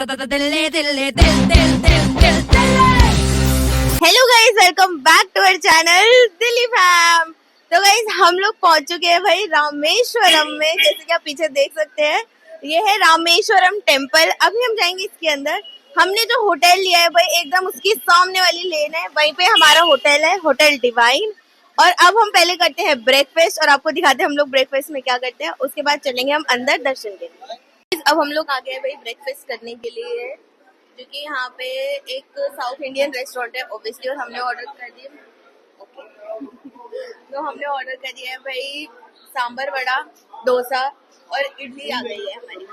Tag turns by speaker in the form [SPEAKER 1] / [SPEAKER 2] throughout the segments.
[SPEAKER 1] Hello guys, welcome back to our channel Delhi fam. तो guys, हम लोग पहुंच चुके हैं भाई रामेश्वरम में। जैसे कि आप पीछे देख सकते हैं, ये है रामेश्वरम टेम्पल। अभी हम जाएंगे इसके अंदर। हमने जो होटल लिया है भाई, एकदम उसकी सामने वाली लेन है, वहीं पे हमारा होटल है, होटल डिवाइन। और अब हम पहले करते हैं ब्रेकफास्ट और आपको दिखाते हैं हम लोग ब्रेकफास्ट में क्या करते हैं। उसके बाद चलेंगे हम अंदर दर्शन के लिए। अब हम लोग आ गए भाई ब्रेकफास्ट करने के लिए, क्योंकि यहाँ पे एक साउथ इंडियन रेस्टोरेंट है ऑब्वियसली, और हमने ऑर्डर कर दिया। ओके, तो हमने ऑर्डर कर दिया है भाई सांबर वड़ा, डोसा और इडली आ गई है हमारी।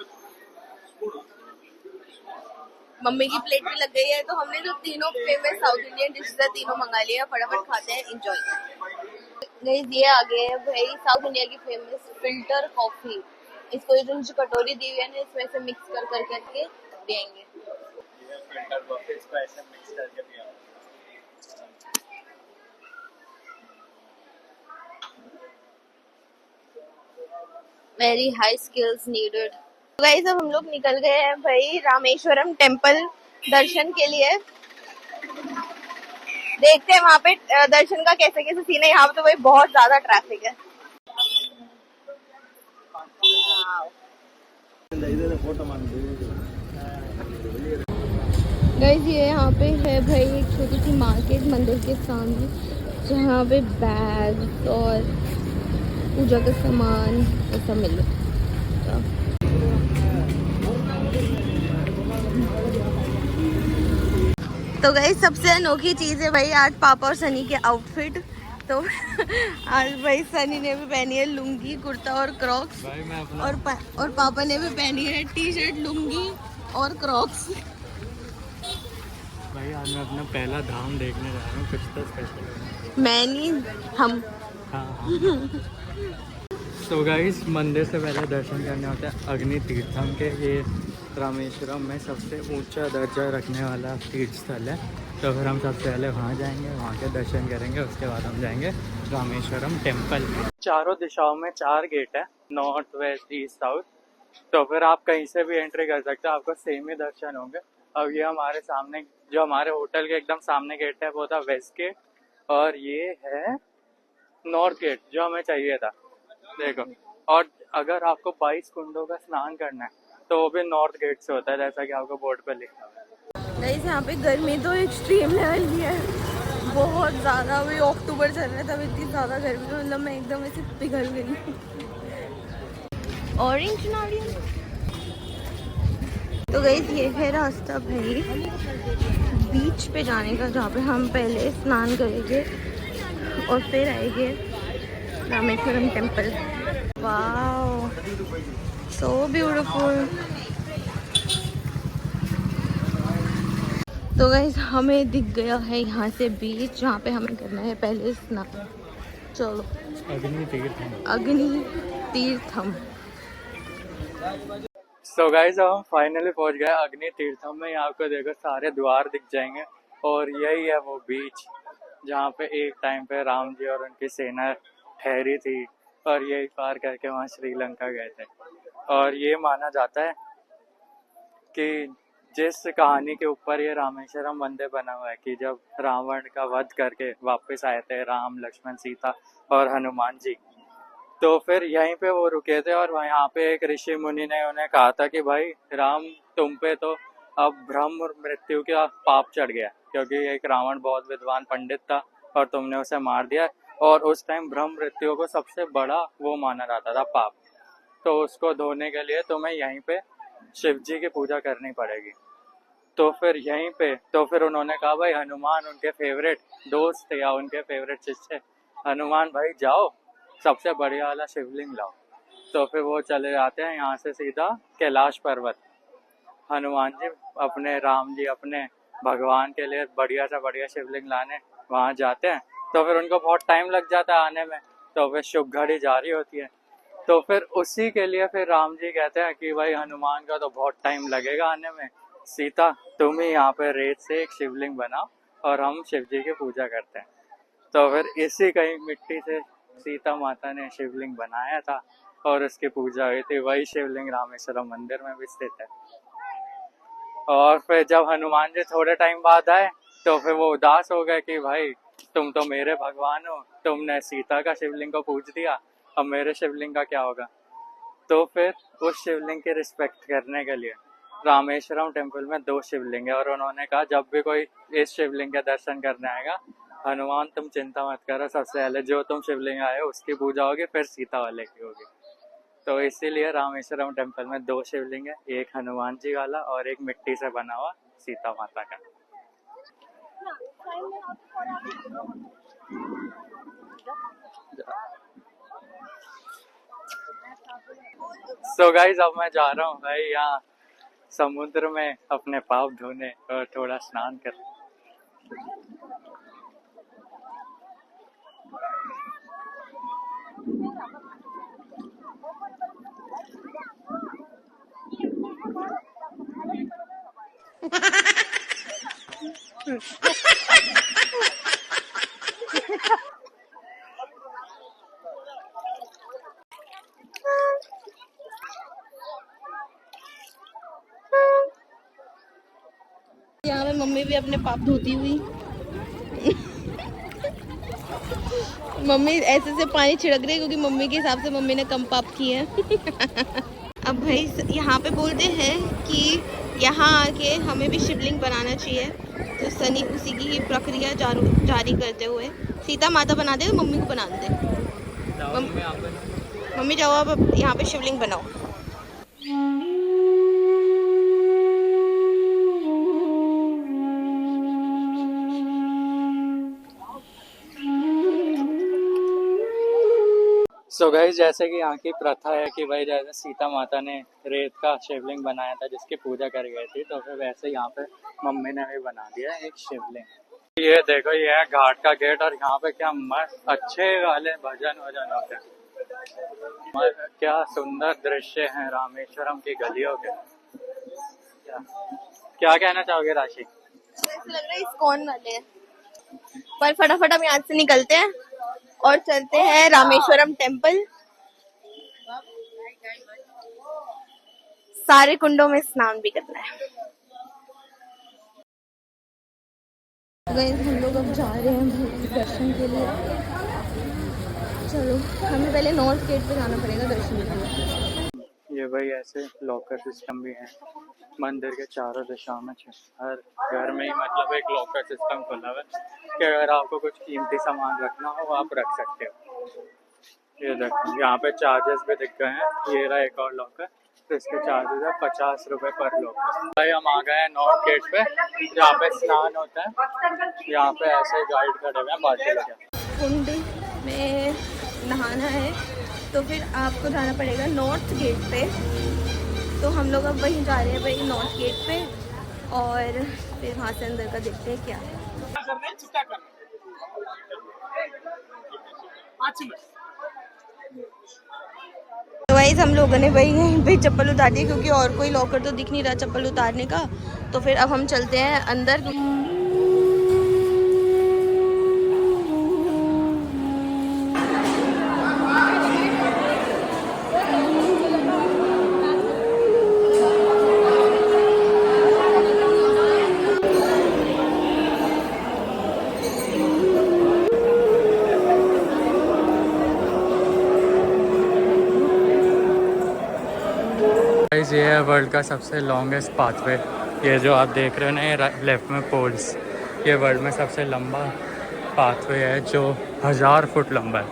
[SPEAKER 1] मम्मी की प्लेट भी लग गई है। तो हमने जो तीनों फेमस साउथ इंडियन डिशेस है तीनों मंगा लिया। फटाफट खाते हैं, एंजॉय। गाइस, ये आ गए हैं भाई साउथ इंडिया की फेमस फिल्टर कॉफी। इसको ये जो कटोरी दी हुई है ना, इसमें से मिक्स कर करके देंगे।
[SPEAKER 2] फिल्टर कॉफी इसको ऐसे मिक्स करके पिया।
[SPEAKER 1] Very high skills needed. Guys, अब हम लोग निकल गए हैं भाई रामेश्वरम टेम्पल दर्शन के लिए। देखते हैं वहाँ पे दर्शन का कैसे कैसे सीन है। यहाँ पे तो भाई बहुत ज्यादा ट्रैफिक है। गाइस, ये यहाँ पे है भाई एक छोटी सी मार्केट मंदिर के सामने, जहाँ पे बैग और पूजा का सामान ऐसा मिले। तो गाइस, सबसे अनोखी चीज़ है भाई आज पापा और सनी के आउटफिट। तो आज भाई सनी ने भी पहनी है लुंगी, कुर्ता और क्रॉक्स, और पापा ने भी पहनी है टी शर्ट, लुंगी और क्रॉक्स।
[SPEAKER 2] भाई आज मैं अपना पहला धाम देखने जा रहा हूँ, कुछ तो स्पेशल।
[SPEAKER 1] मैं नहीं, हम।
[SPEAKER 2] हाँ। तो गाइस, मंदिर से पहले दर्शन करने होता है अग्नि तीर्थम के। ये रामेश्वरम में सबसे ऊंचा दर्जा रखने वाला तीर्थ स्थल है। तो फिर हम सबसे पहले वहाँ जाएंगे, वहाँ के दर्शन करेंगे। उसके बाद हम जाएंगे रामेश्वरम टेम्पल में। चारों दिशाओं में 4 गेट है, नॉर्थ, वेस्ट, ईस्ट, साउथ। तो फिर आप कहीं से भी एंट्री कर सकते हो, आपको सेम ही दर्शन होंगे। अब ये हमारे सामने, जो हमारे होटल के एकदम सामने गेट है, वो था वेस्ट गेट, और ये है नॉर्थ गेट जो हमें चाहिए था। देखो, और अगर आपको 22 कुंडों का स्नान करना है तो वो भी नॉर्थ गेट से होता है, जैसा कि आपको बोर्ड पे लिखा हुआ है।
[SPEAKER 1] गाइस, यहाँ पे गर्मी तो एक्सट्रीम लेवल की है, बहुत ज़्यादा। अभी अक्टूबर चल रहा है, तब इतनी ज़्यादा गर्मी, तो मतलब मैं एकदम ऐसे पिघल गई। ऑरेंज नारियल। तो गाइस, ये है रास्ता भाई बीच पे जाने का, जहाँ पे हम पहले स्नान करेंगे और फिर आएंगे Rameswaram temple. Wow, so beautiful. तो गाइस, हमें दिख गया है यहाँ से बीच, जहाँ पे हमें करना है पहले स्नान। चलो,
[SPEAKER 2] अग्नि तीर्थम।
[SPEAKER 1] अग्नि तीर्थम।
[SPEAKER 2] सो गाइस, हम फाइनली पहुंच गए अग्नि तीर्थम में। यहाँ आपको देखो सारे द्वार दिख जाएंगे, और यही है वो बीच जहाँ पे एक टाइम पे राम जी और उनकी सेना ठहरी थी, और यही पार करके वहाँ श्रीलंका गए थे। और ये माना जाता है कि जिस कहानी के ऊपर ये रामेश्वरम मंदिर बना हुआ है, कि जब रावण का वध करके वापस आए थे राम, लक्ष्मण, सीता और हनुमान जी, तो फिर यहीं पे वो रुके थे। और यहाँ पे एक ऋषि मुनि ने उन्हें कहा था कि भाई राम, तुम पे तो अब ब्रह्म मृत्यु का पाप चढ़ गया, क्योंकि एक रावण बहुत विद्वान पंडित था और तुमने उसे मार दिया। और उस टाइम ब्रह्म मृत्यु को सबसे बड़ा वो माना जाता था पाप। तो उसको धोने के लिए तुम्हें यहीं पे शिव जी की पूजा करनी पड़ेगी। तो फिर यहीं पे, तो फिर उन्होंने कहा भाई हनुमान उनके फेवरेट दोस्त थे या उनके फेवरेट शिष्य, हनुमान भाई जाओ सबसे बढ़िया वाला शिवलिंग लाओ। तो फिर वो चले जाते हैं यहाँ से सीधा कैलाश पर्वत। हनुमान जी अपने, राम जी अपने भगवान के लिए बढ़िया से बढ़िया शिवलिंग लाने वहाँ जाते हैं। तो फिर उनको बहुत टाइम लग जाता है आने में, तो फिर शुभ घड़ी जारी होती है। तो फिर उसी के लिए फिर राम जी कहते हैं कि भाई हनुमान का तो बहुत टाइम लगेगा आने में, सीता तुम ही यहाँ पे रेत से एक शिवलिंग बनाओ और हम शिव जी की पूजा करते हैं। तो फिर इसी कहीं मिट्टी से सीता माता ने शिवलिंग बनाया था और उसकी पूजा हुई थी। वही शिवलिंग रामेश्वरम मंदिर में भी स्थित है। और फिर जब हनुमान जी थोड़े टाइम बाद आए तो फिर वो उदास हो गए कि भाई तुम तो मेरे भगवान हो, तुमने सीता का शिवलिंग को पूज दिया, अब मेरे शिवलिंग का क्या होगा। तो फिर उस शिवलिंग की रिस्पेक्ट करने के लिए रामेश्वरम टेम्पल में 2 शिवलिंग है, और उन्होंने कहा जब भी कोई इस शिवलिंग के दर्शन करने आएगा, हनुमान तुम चिंता मत करो, सबसे पहले जो तुम शिवलिंग आए हो उसकी पूजा होगी, फिर सीता वाले की होगी। तो इसीलिए रामेश्वरम टेम्पल में 2 शिवलिंग है, एक हनुमान जी वाला और एक मिट्टी से बना हुआ सीता माता का। सो गाइज अब मैं जा रहा हूँ भाई यहाँ समुद्र में अपने पाप धोने और थोड़ा स्नान करने।
[SPEAKER 1] यहाँ पे मम्मी भी अपने पाप धोती हुई मम्मी ऐसे से पानी छिड़क रही है क्योंकि मम्मी के हिसाब से मम्मी ने कम पाप किए हैं। अब भाई यहाँ पे बोलते हैं कि यहाँ आके हमें भी शिवलिंग बनाना चाहिए, तो सनी उसी की प्रक्रिया जारी करते हुए सीता माता बना दे, तो मम्मी को बना दे। मम्मी जाओ अब यहाँ पे शिवलिंग बनाओ।
[SPEAKER 2] सो गाइस जैसे कि यहाँ की प्रथा है कि भाई जैसे सीता माता ने रेत का शिवलिंग बनाया था जिसकी पूजा करी गई थी, तो फिर वैसे यहाँ पे मम्मी ने भी बना दिया एक शिवलिंग। ये देखो ये है घाट का गेट, और यहाँ पे क्या मस्त अच्छे वाले भजन वजन होते हैं। क्या सुंदर दृश्य हैं रामेश्वरम की गलियों के। क्या कहना चाहोगे राशि?
[SPEAKER 1] ऐसा लग रहा है इस्कॉन वाले हैं, पर फटाफट हम यहाँ से निकलते हैं और चलते हैं रामेश्वरम टेम्पल। सारे कुंडों में स्नान भी करना है। हम लोग अब जा रहे हैं दर्शन के लिए। चलो हमें पहले नॉर्थ गेट पे जाना पड़ेगा दर्शन के लिए।
[SPEAKER 2] ये भाई ऐसे लॉकर सिस्टम भी है मंदिर के चारों दिशाओं में। हर घर में ही मतलब एक लॉकर सिस्टम खुला हुआ है कि अगर आपको कुछ कीमती सामान रखना हो आप रख सकते हो। ये देखो यहाँ पे चार्जेस भी दिख गए हैं। ये रहा एक और लॉकर, तो इसके चार्जेस है 50 रुपए पर लॉकर। भाई हम आ गए हैं नॉर्थ गेट पे जहाँ पे स्नान होता है। यहाँ पे ऐसे गाइड खड़े हुए हैं बाटी लगे।
[SPEAKER 1] कुंड में नहाना है तो फिर आपको जाना पड़ेगा नॉर्थ गेट पे। तो हम लोग अब वहीं जा रहे हैं भाई नॉर्थ गेट पे, और फिर वहाँ से अंदर का देखते हैं क्या है। तो गाइस हम लोगों ने भाई यहीं पे चप्पल उतार दी क्योंकि और कोई लॉकर तो दिख नहीं रहा चप्पल उतारने का। तो फिर अब हम चलते हैं अंदर।
[SPEAKER 2] ये है वर्ल्ड का सबसे लॉन्गेस्ट पाथवे। ये जो आप देख रहे हो ना ये लेफ्ट में पोल्स, ये वर्ल्ड में सबसे लंबा पाथवे है जो 1000 फुट लंबा है।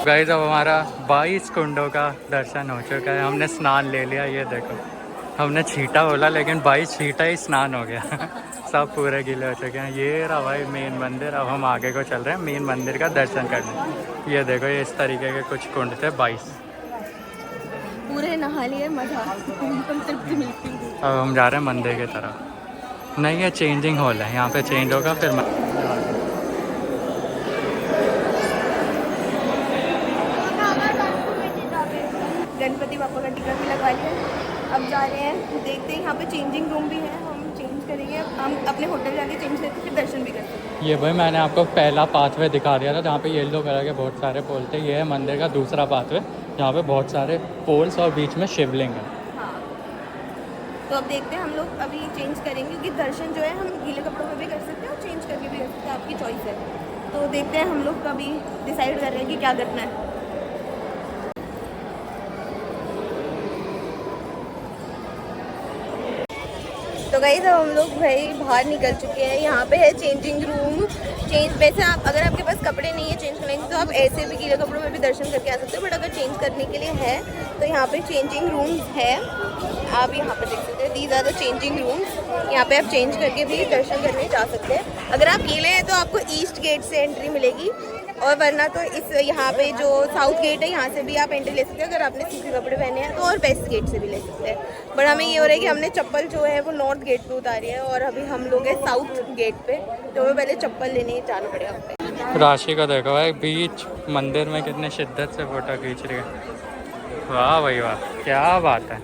[SPEAKER 2] गाइस अब हमारा 22 कुंडों का दर्शन हो चुका है। हमने स्नान ले लिया। ये देखो हमने छीटा बोला लेकिन 22 छीटा ही स्नान हो गया। सब पूरे गीले हो चुके हैं। ये रहा भाई मेन मंदिर। अब हम आगे को चल रहे हैं मेन मंदिर का दर्शन करने। ये देखो ये इस तरीके के कुछ कुंड थे 22।
[SPEAKER 1] पूरे नहा लिए, मजा तृप्ति मिलती है।
[SPEAKER 2] अब हम जा रहे हैं मंदिर की तरफ। नहीं ये चेंजिंग हॉल है, यहाँ पे चेंज होगा फिर
[SPEAKER 1] गणपति बापा का टिकट भी लगा लिया। अब जा रहे हैं, देखते हैं यहाँ पे चेंजिंग रूम भी है, हम चेंज करेंगे। हम अपने होटल जाके चेंज करके फिर दर्शन भी कर सकते हैं।
[SPEAKER 2] ये भाई मैंने आपको पहला पाथवे दिखा दिया था जहाँ पे येलो कलर के बहुत सारे पोल थे। ये है मंदिर का दूसरा पाथवे जहाँ पे बहुत सारे पोल्स और बीच में शिवलिंग है।
[SPEAKER 1] हाँ, तो अब देखते हैं हम लोग अभी चेंज करेंगे क्योंकि दर्शन जो है हम गीले कपड़ों में भी कर सकते हैं और चेंज करके भी कर सकते हैं, आपकी चॉइस है। तो देखते हैं हम लोग अभी डिसाइड कर रहे हैं कि क्या करना है। तो गाइस अब हम लोग भाई बाहर निकल चुके हैं। यहाँ पे है चेंजिंग रूम। वैसे आप अगर आपके पास कपड़े नहीं है चेंज करने के तो आप ऐसे भी गीले कपड़ों में भी दर्शन करके आ सकते हो, बट अगर चेंज करने के लिए है तो यहाँ पे चेंजिंग रूम है। आप यहाँ पे देख सकते हैं, these are the changing rooms. यहाँ पे आप चेंज करके भी दर्शन करने जा सकते हैं। अगर आप गीले हैं तो आपको ईस्ट गेट से एंट्री मिलेगी, और वरना तो इस यहाँ पे जो साउथ गेट है यहाँ से भी आप एंट्री ले सकते हैं। अगर आपने सूखे कपड़े पहने हैं तो और वेस्ट गेट से भी ले सकते हैं। बट हमें ये हो रहा है कि हमने चप्पल जो है वो नॉर्थ गेट पे उतारी है और अभी हम लोग हैं साउथ गेट पे, तो हमें पहले चप्पल लेने जाना पड़ेगा हमें।
[SPEAKER 2] राशि का देखो भाई बीच मंदिर में कितने शिद्दत से फोटो खींच रही है। वाह भाई वाह, क्या बात है।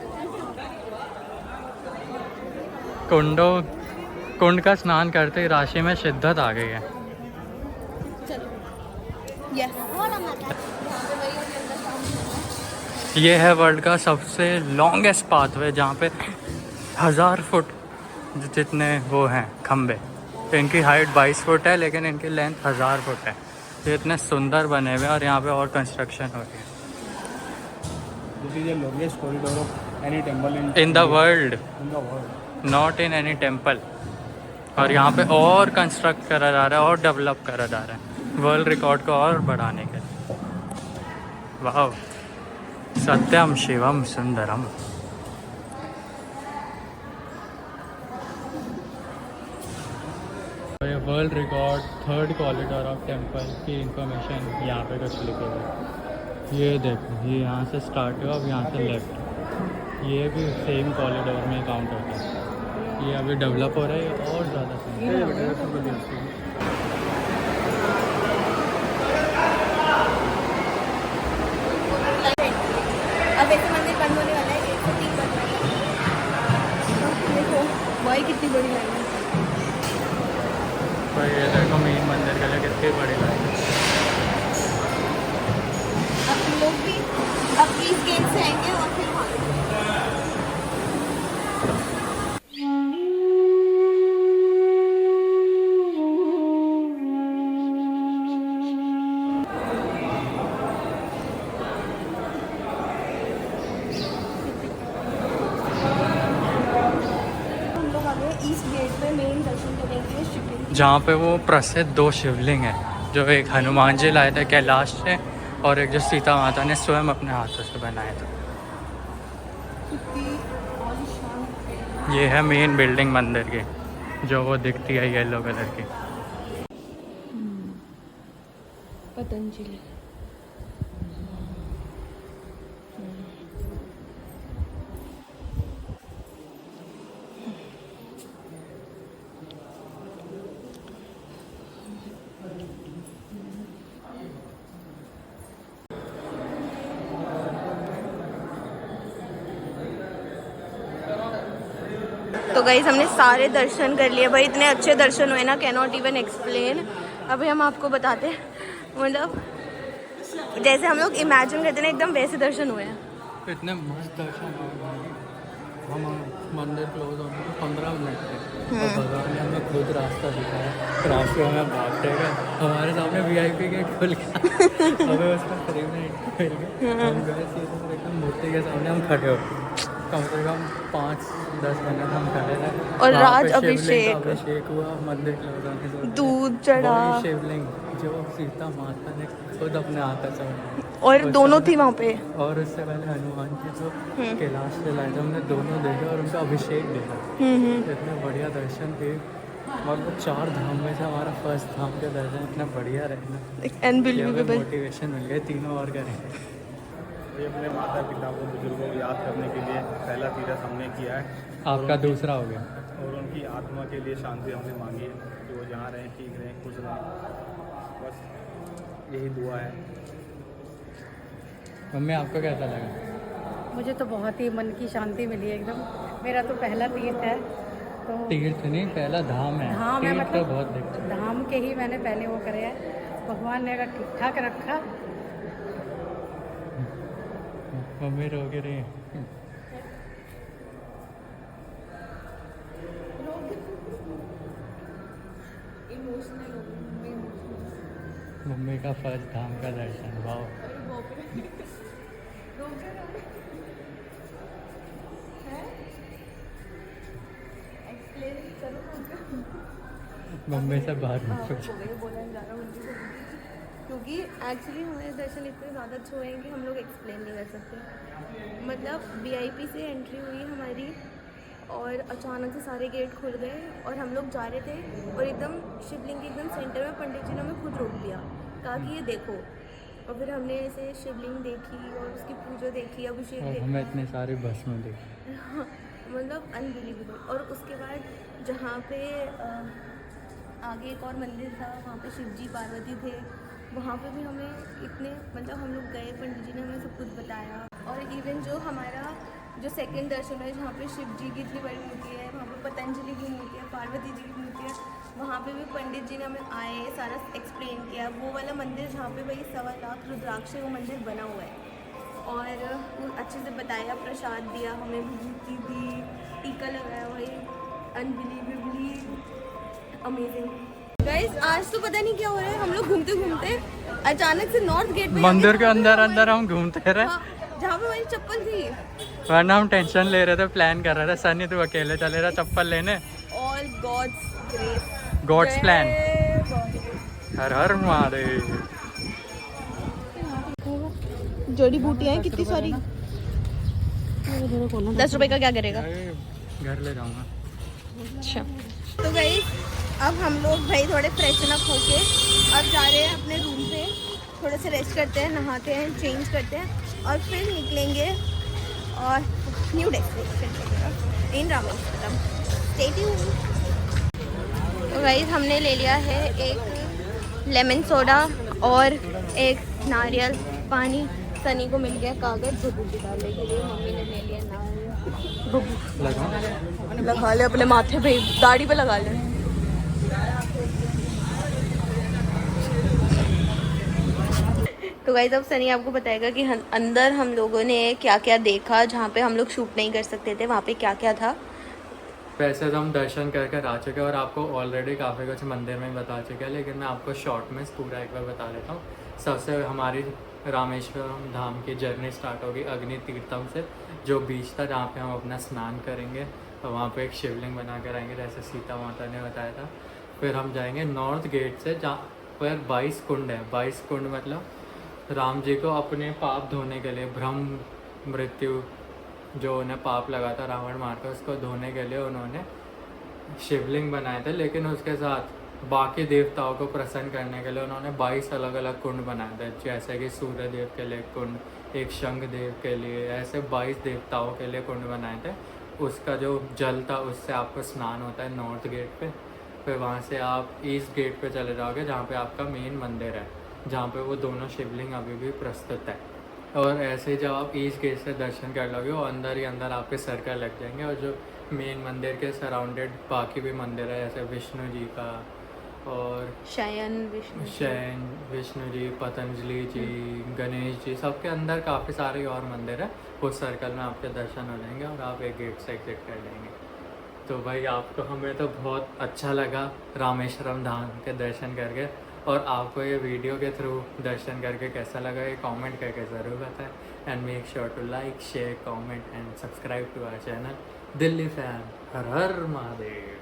[SPEAKER 2] कुंड का स्नान करते ही राशि में शिद्दत आ गई है। ये है वर्ल्ड का सबसे लॉन्गेस्ट पाथवे जहाँ पे 1000 फुट जितने वो हैं खम्बे। तो इनकी हाइट 22 फुट है लेकिन इनकी लेंथ 1000 फुट है। तो इतने सुंदर बने हुए हैं और यहाँ पे और कंस्ट्रक्शन हो रही है।
[SPEAKER 3] This is the longest corridor of any temple
[SPEAKER 2] in the world,
[SPEAKER 3] in the world.
[SPEAKER 2] Not in any temple. और यहाँ पे और कंस्ट्रक्ट करा जा रहा है और डेवलप करा जा रहा है वर्ल्ड रिकॉर्ड को और बढ़ाने के लिए। वाह, सत्यम शिवम सुंदरम। World record 3rd corridor of temple की इंफॉर्मेशन यहाँ पे कुछ लिखे हुए। ये देखो, ये यहाँ से स्टार्ट हुआ, अब यहाँ से लेफ्ट। ये भी सेम कॉरिडोर में काउंट होता है। ये अभी डेवलप हो रहा है, ये और ज़्यादा
[SPEAKER 1] अब ऐसे मंदिर बंद होने वाला है, 103 बंद वाला है। देखो भाई कितनी बड़ी लाइन है।
[SPEAKER 2] तो ये देखो मेन मंदिर के लिए कितनी बड़ी लाइन है।
[SPEAKER 1] अब हम लोग भी अब इस गेट से आएंगे और फिर वहाँ
[SPEAKER 2] जहाँ पे वो प्रसिद्ध 2 शिवलिंग हैं, जो एक हनुमान जी लाए थे कैलाश से और एक जो सीता माता ने स्वयं अपने हाथों से बनाया था। ये है मेन बिल्डिंग मंदिर की, जो वो दिखती है येलो कलर की।
[SPEAKER 1] पतंजलि। तो गाइस हमने सारे दर्शन कर लिए भाई, इतने अच्छे दर्शन हुए ना, कैन नॉट इवन एक्सप्लेन। अभी हम आपको बताते हैं, मतलब जैसे हम लोग इमेजिन करते हैं एकदम वैसे दर्शन हुए हैं।
[SPEAKER 2] इतने मस्त दर्शन हुए। हम मंदिर क्लोज होने को 15 मिनट थे और भगवान ने हमें खुद रास्ता दिखाया। रास्ते में भागते गए, हमारे सामने VIP गेट खुल गया। हमें उसका फ्री में एंट्री मिल गई। हम गए सीधे एकदम मूर्ति के सामने हम खड़े हो, कम से कम 5-10 मिनट हम खड़े रहे
[SPEAKER 1] और
[SPEAKER 2] वहाँ
[SPEAKER 1] राज
[SPEAKER 2] पे शिवलिंग का
[SPEAKER 1] अभिषेक,
[SPEAKER 2] अभिषेक हुआ। मंदिर क्लोज होने से
[SPEAKER 1] दूध चढ़ा
[SPEAKER 2] वही शिवलिंग जो सीता माता ने खुद अपने हाथों से बनाया।
[SPEAKER 1] और दोनों थी वहाँ पे।
[SPEAKER 2] और उससे पहले हनुमान जी जो कैलाश से लाए थे, हमने दोनों देखे और उनका अभिषेक देखा। इतने बढ़िया दर्शन थे। और वो 4 धाम में से हमारा फर्स्ट धाम के दर्शन इतना बढ़िया रहे,
[SPEAKER 1] अनबिलीवेबल।
[SPEAKER 2] मोटिवेशन मिल गया, तीनों और करेंगे।
[SPEAKER 3] ये अपने माता पिता को बुजुर्गों को याद करने के लिए पहला तीर्थ हमने किया है
[SPEAKER 2] आपका दूसरा हो गया।
[SPEAKER 3] और उनकी आत्मा के लिए शांति हमने मांगी है कि वो जहाँ रहें ठीक रहें खुश रहें, बस यही दुआ है।
[SPEAKER 2] मम्मी आपको कैसा लगा?
[SPEAKER 4] मुझे तो बहुत ही मन की शांति मिली एकदम। मेरा तो पहला तीर्थ है तो
[SPEAKER 2] तीर्थ नहीं, पहला धाम है।
[SPEAKER 4] धाम है,
[SPEAKER 2] तीर्थ तो
[SPEAKER 4] मतलब
[SPEAKER 2] बहुत दिखते हैं।
[SPEAKER 4] धाम के ही मैंने पहले वो करे है। भगवान ने अगर ठीक ठाक रखा।
[SPEAKER 2] मम्मी रो के रही है। मम्मी का फर्स्ट धाम का दर्शन, वाओ। मम्मी से बाहर मत पूछो।
[SPEAKER 1] क्योंकि एक्चुअली हमारे दर्शन इतने ज़्यादा अच्छे हुए हैं कि हम लोग एक्सप्लेन नहीं कर सकते। मतलब वीआईपी से एंट्री हुई हमारी और अचानक से सारे गेट खुल गए और हम लोग जा रहे थे और एकदम शिवलिंग के एकदम सेंटर में पंडित जी ने हमें खुद रोक लिया, कहा कि ये देखो। और फिर हमने ऐसे शिवलिंग देखी और उसकी पूजा देखी, अभिषेक
[SPEAKER 2] और
[SPEAKER 1] देखा।
[SPEAKER 2] हमें इतने सारे भस्म दिखे।
[SPEAKER 1] मतलब अनबिलीवेबल। और उसके बाद जहाँ पे आगे एक और मंदिर था, वहाँ पे शिव जी पार्वती थे, वहाँ पे भी हमें इतने, मतलब हम लोग गए, पंडित जी ने हमें सब कुछ बताया। और इवन जो हमारा जो सेकंड दर्शन है, जहाँ पे शिव जी की इतनी बड़ी मूर्ति है, वहाँ पे पतंजलि की मूर्ति है, पार्वती जी की मूर्ति है, वहाँ पे भी पंडित जी ने हमें आए सारा एक्सप्लेन किया। वो वाला मंदिर जहाँ पे भाई 1.25 लाख रुद्राक्ष है, वो मंदिर बना हुआ है और वो अच्छे से बताया, प्रसाद दिया, हमें विभूति दी, टीका लगाया। भाई अनबिलीवेबली अमेजिंग। गाइस आज तो पता नहीं क्या हो रहा है, हम लोग घूमते घूमते अचानक से नॉर्थ गेट पे
[SPEAKER 2] मंदिर के अंदर अंदर हम घूमते रहे।
[SPEAKER 1] हाँ, जहाँ पे हमारी चप्पल थी।
[SPEAKER 2] वरना हम टेंशन ले रहे थे, प्लान कर रहे थे। सनी तू अकेले चले रहा चप्पल लेने।
[SPEAKER 1] All God's grace,
[SPEAKER 2] God's plan. हर हर महादेव।
[SPEAKER 1] जड़ी बूटियाँ हैं कितनी सारी। 10 रुपए का क्या करेगा।
[SPEAKER 2] घर ले जाऊंगा।
[SPEAKER 1] अच्छा तो गई अब हम लोग भाई थोड़े फ्रेशन अप होके अब जा रहे हैं अपने रूम पे, थोड़े से रेस्ट करते हैं, नहाते हैं, चेंज करते हैं और फिर निकलेंगे और new destination in Rameswaram. Stay tuned. तो गाइस हमने ले लिया है एक लेमन सोडा और एक नारियल पानी। सनी को मिल गया कागज भभूति डालने के लिए, मम्मी ने ले लिया नारियल। लगा ले अपने माथे पे, दाढ़ी पे लगा ले। तो गाइस अब सनी आपको बताएगा कि अंदर हम लोगों ने क्या क्या देखा, जहाँ पे हम लोग शूट नहीं कर सकते थे, वहाँ पे क्या क्या था।
[SPEAKER 2] वैसे तो हम दर्शन कर कर आ चुके हैं और आपको ऑलरेडी काफ़ी कुछ मंदिर में बता चुके हैं, लेकिन मैं आपको शॉर्ट में पूरा एक बार बता देता हूँ। सबसे हमारी रामेश्वरम धाम की जर्नी स्टार्ट होगी अग्नि तीर्थम से, जो बीच था जहाँ पे हम अपना स्नान करेंगे और वहाँ पे एक शिवलिंग बना कर आएंगे, जैसे सीता माता ने बताया था। फिर हम जाएंगे नॉर्थ गेट से, जहाँ पर 22 कुंड है। 22 कुंड मतलब राम जी को अपने पाप धोने के लिए, ब्रह्म मृत्यु जो उन्हें पाप लगा था रावण मारकर, उसको धोने के लिए उन्होंने शिवलिंग बनाए थे। लेकिन उसके साथ बाकी देवताओं को प्रसन्न करने के लिए उन्होंने 22 अलग अलग कुंड बनाए थे, जैसे कि सूर्य देव के लिए कुंड, एक शंख देव के लिए, ऐसे 22 देवताओं के लिए कुंड बनाए थे। उसका जो जल था उससे आपको स्नान होता है नॉर्थ गेट पे। फिर वहाँ से आप ईस्ट गेट पे चले जाओगे, जहाँ पे आपका मेन मंदिर है, जहाँ पे वो दोनों शिवलिंग अभी भी प्रस्तुत है। और ऐसे जब आप ईस्ट गेट से दर्शन कर लोगे, वो अंदर ही अंदर आपके सर्कल लग जाएंगे। और जो मेन मंदिर के सराउंडेड बाकी भी मंदिर है, जैसे विष्णु जी का और
[SPEAKER 1] शयन
[SPEAKER 2] विष्णु जी, पतंजलि जी, गणेश जी, सबके अंदर काफ़ी सारे और मंदिर है। उस सर्कल में आपके दर्शन हो जाएंगे और आप एक गेट से एग्जिट कर लेंगे। तो भाई आपको, हमें तो बहुत अच्छा लगा रामेश्वरम धाम के दर्शन करके। और आपको ये वीडियो के थ्रू दर्शन करके कैसा लगा, ये कमेंट करके ज़रूर बताएं। And make sure to like, share, comment and subscribe to our channel Delhi fam. Har her Mahadev.